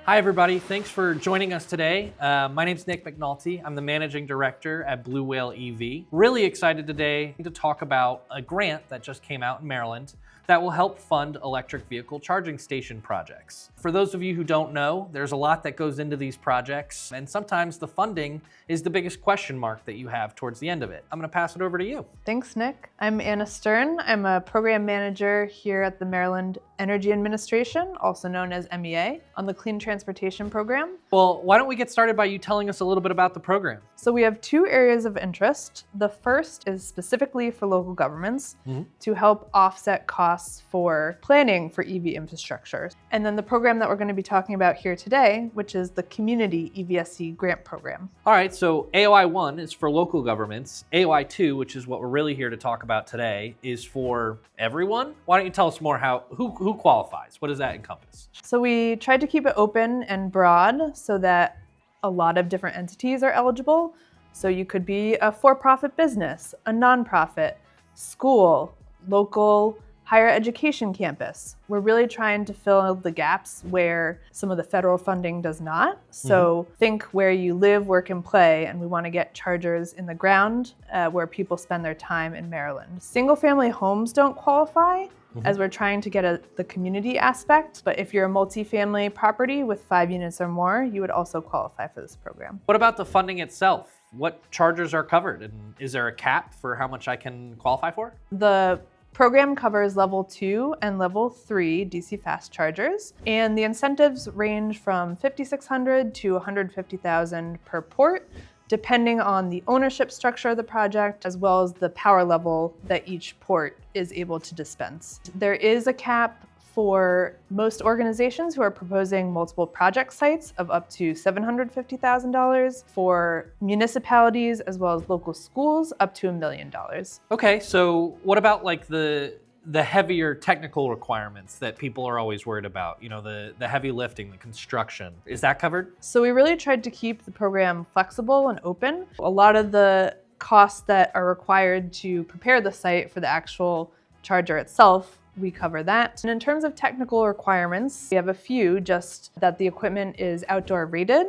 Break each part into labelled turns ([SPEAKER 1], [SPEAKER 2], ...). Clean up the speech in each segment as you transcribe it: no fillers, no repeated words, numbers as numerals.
[SPEAKER 1] Hi, everybody. Thanks for joining us today. My name's Nick McNulty. I'm the Managing Director at Blue Whale EV. Really excited today to talk about a grant that just came out in Maryland that will help fund electric vehicle charging station projects. For those of you who don't know, there's a lot that goes into these projects, and sometimes the funding is the biggest question mark that you have towards the end of it. I'm going to pass it over to you.
[SPEAKER 2] Thanks, Nick. I'm Anna Stern. I'm a program manager here at the Maryland Energy Administration, also known as MEA, on the Clean Transportation Program.
[SPEAKER 1] Well, why don't we get started by you telling us a little bit about the program?
[SPEAKER 2] So we have two areas of interest. The first is specifically for local governments to help offset costs for planning for EV infrastructure. And then the program that we're going to be talking about here today, which is the Community EVSE Grant Program.
[SPEAKER 1] All right, so AOI 1 is for local governments. AOI 2, which is what we're really here to talk about today, is for everyone. Why don't you tell us more who qualifies? What does that encompass?
[SPEAKER 2] So we tried to keep it open and broad so that a lot of different entities are eligible. So you could be a for-profit business, a nonprofit, school, local higher education campus. We're really trying to fill the gaps where some of the federal funding does not. So think where you live, work, and play, and we want to get chargers in the ground where people spend their time in Maryland. Single-family homes don't qualify, as we're trying to get the community aspect. But if you're a multifamily property with 5 units or more, you would also qualify for this program.
[SPEAKER 1] What about the funding itself? What chargers are covered? And is there a cap for how much I can qualify for?
[SPEAKER 2] The program covers level 2 and level 3 DC fast chargers, and the incentives range from $5,600 to $150,000 per port, depending on the ownership structure of the project, as well as the power level that each port is able to dispense. There is a cap for most organizations who are proposing multiple project sites of up to $750,000, for municipalities as well as local schools up to $1 million.
[SPEAKER 1] Okay, so what about like the heavier technical requirements that people are always worried about? You know, the heavy lifting, the construction. Is that covered?
[SPEAKER 2] So we really tried to keep the program flexible and open. A lot of the costs that are required to prepare the site for the actual charger itself, we cover that. And in terms of technical requirements, we have a few, just that the equipment is outdoor rated,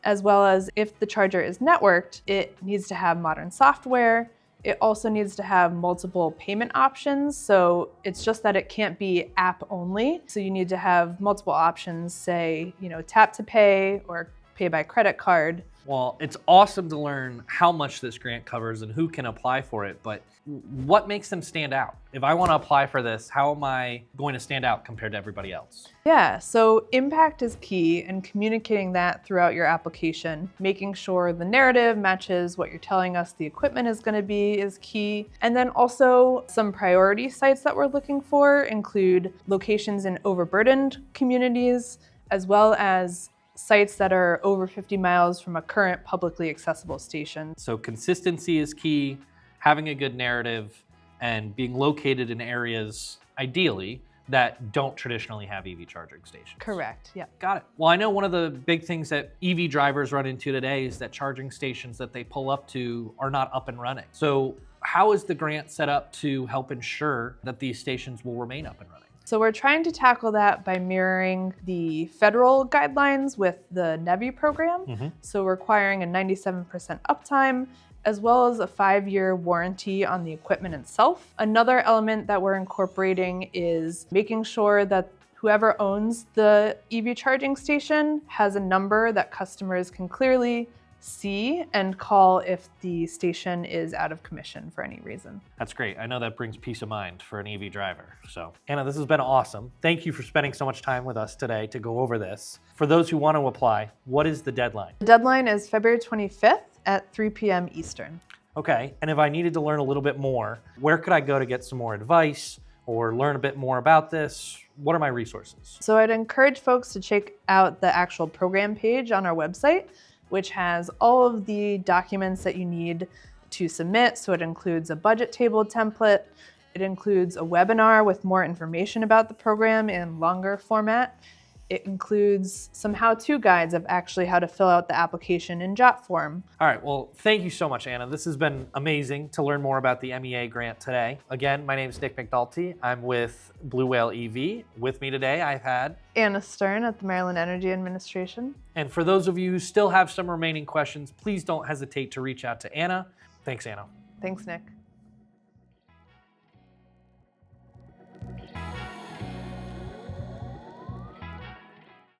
[SPEAKER 2] as well as if the charger is networked, it needs to have modern software. It also needs to have multiple payment options. So it's just that it can't be app only. So you need to have multiple options, say, tap to pay or pay by credit card.
[SPEAKER 1] Well, it's awesome to learn how much this grant covers and who can apply for it, but what makes them stand out? If I want to apply for this, how am I going to stand out compared to everybody else?
[SPEAKER 2] Yeah, so impact is key, and communicating that throughout your application, making sure the narrative matches what you're telling us the equipment is going to be is key. And then also some priority sites that we're looking for include locations in overburdened communities, as well as sites that are over 50 miles from a current publicly accessible station.
[SPEAKER 1] So consistency is key, having a good narrative, and being located in areas, ideally, that don't traditionally have EV charging stations.
[SPEAKER 2] Correct, yeah.
[SPEAKER 1] Got it. Well, I know one of the big things that EV drivers run into today is that charging stations that they pull up to are not up and running. So how is the grant set up to help ensure that these stations will remain up and running?
[SPEAKER 2] So we're trying to tackle that by mirroring the federal guidelines with the NEVI program. So requiring a 97% uptime, as well as a 5-year warranty on the equipment itself. Another element that we're incorporating is making sure that whoever owns the EV charging station has a number that customers can clearly see and call if the station is out of commission for any reason.
[SPEAKER 1] That's great. I know that brings peace of mind for an EV driver. So Anna, this has been awesome. Thank you for spending so much time with us today to go over this. For those who want to apply, what is the deadline?
[SPEAKER 2] The deadline is February 25th at 3 p.m. Eastern.
[SPEAKER 1] Okay, and if I needed to learn a little bit more, where could I go to get some more advice or learn a bit more about this? What are my resources?
[SPEAKER 2] So I'd encourage folks to check out the actual program page on our website, which has all of the documents that you need to submit. So it includes a budget table template. It includes a webinar with more information about the program in longer format. It includes some how-to guides of actually how to fill out the application in Jot form.
[SPEAKER 1] All right, well, thank you so much, Anna. This has been amazing to learn more about the MEA grant today. Again, my name is Nick McNulty. I'm with Blue Whale EV. With me today, I've had
[SPEAKER 2] Anna Stern at the Maryland Energy Administration.
[SPEAKER 1] And for those of you who still have some remaining questions, please don't hesitate to reach out to Anna. Thanks, Anna.
[SPEAKER 2] Thanks, Nick.